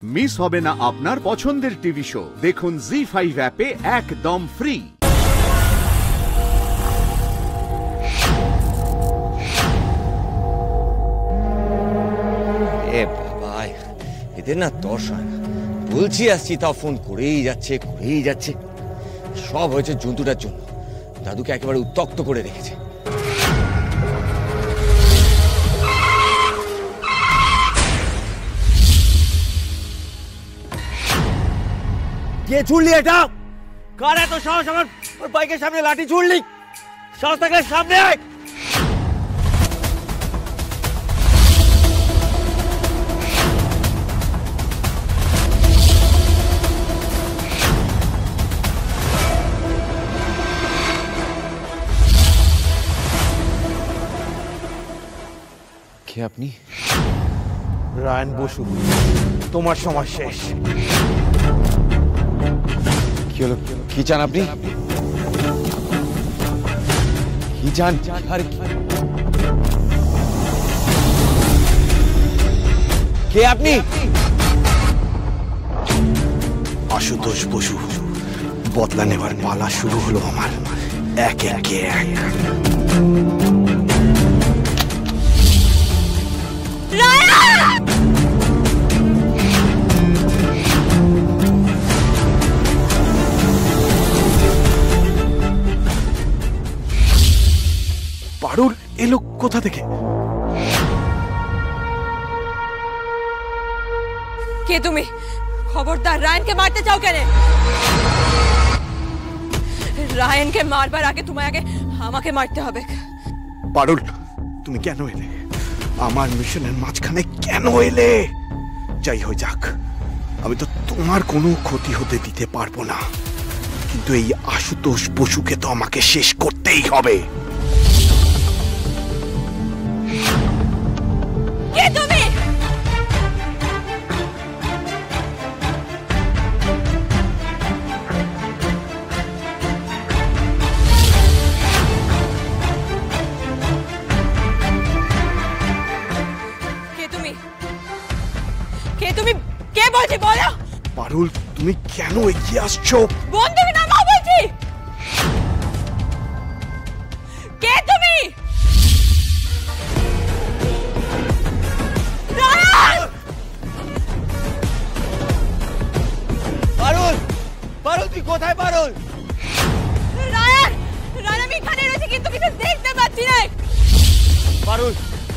Miss হবে না আপনার পছন্দের টিভি শো। দেখুন জি5 অ্যাপে একদম ফ্রি। এ বাবা, এদের না তর হয় না। বলছি আসছি, তাও ফোন করেই যাচ্ছে। সব হয়েছে জন্তুটার জন্য। দাদুকে একেবারে উত্তক্ত করে রেখেছে। কে ছুড়লি এটা? কার এত সাহস আমার বাইকের সামনে লাঠি ছুড়লি? সাহস থাকলে সামনে আয়। কে আপনি? রায়ন বসু, তোমার সময় শেষ। কি হলো? কি চান আপনি? কি চান? কে আপনি? আশুতোষ বসু, বদলা নেবার পালা শুরু হলো আমার। এক একে এক। পারুল এলো কোথা থেকে? কে তুমি? খবরদার, রায়নকে মারতে চাও কেন? রায়নকে মারবার আগে তোমায় আমাকে মারতে হবে। পারুল, তুমি কেন এলে? আমার মিশনের মাঝখানে কেন এলে? যাই হয়ে যাক, আমি তো তোমার কোনো ক্ষতি হতে দিতে পারবো না, কিন্তু এই আশুতোষ বসুকে তো আমাকে শেষ করতেই হবে। কে তুমি? কে বলছি বলো? পারুল, তুমি কেন এগিয়ে আসছো? বন্দুক নামাও বলছি। কে তুমি? পারুল, তুই কোথায়? পারুল, রায়ন, আমি এখানে রয়েছি কিন্তু কিছু দেখতে পাচ্ছি না।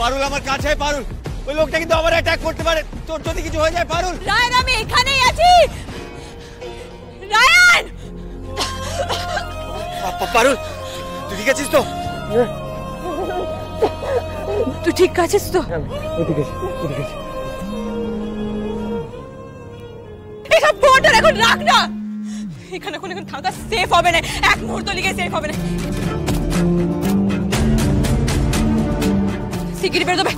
পারুল আমার কাছে। পারুল, ওই লোকটা কিন্তু আবার অ্যাটাক করতে পারে। তোর যদি কিছু হয়ে যায়। পারুল, রায়ন, আমি এখানেই আছি। রায়ন! পারুল, তুই ঠিক আছিস তো? তুই ঠিক আছিস তো? এসব ফোনটা এখন রাখ না। এখানে এখন থাকা সেফ হবে না। এক মুহূর্ত লিগে সেফ হবে না। শিগগিরই বের হবে।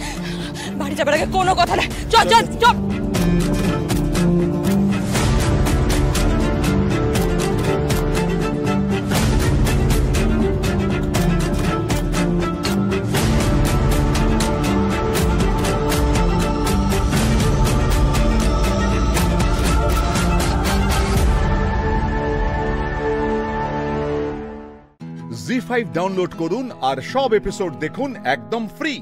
বাড়ি যাবার আগে কোনো কথা না। চল চল চল। জি5 ডাউনলোড করুন আর সব এপিসোড দেখুন একদম ফ্রি।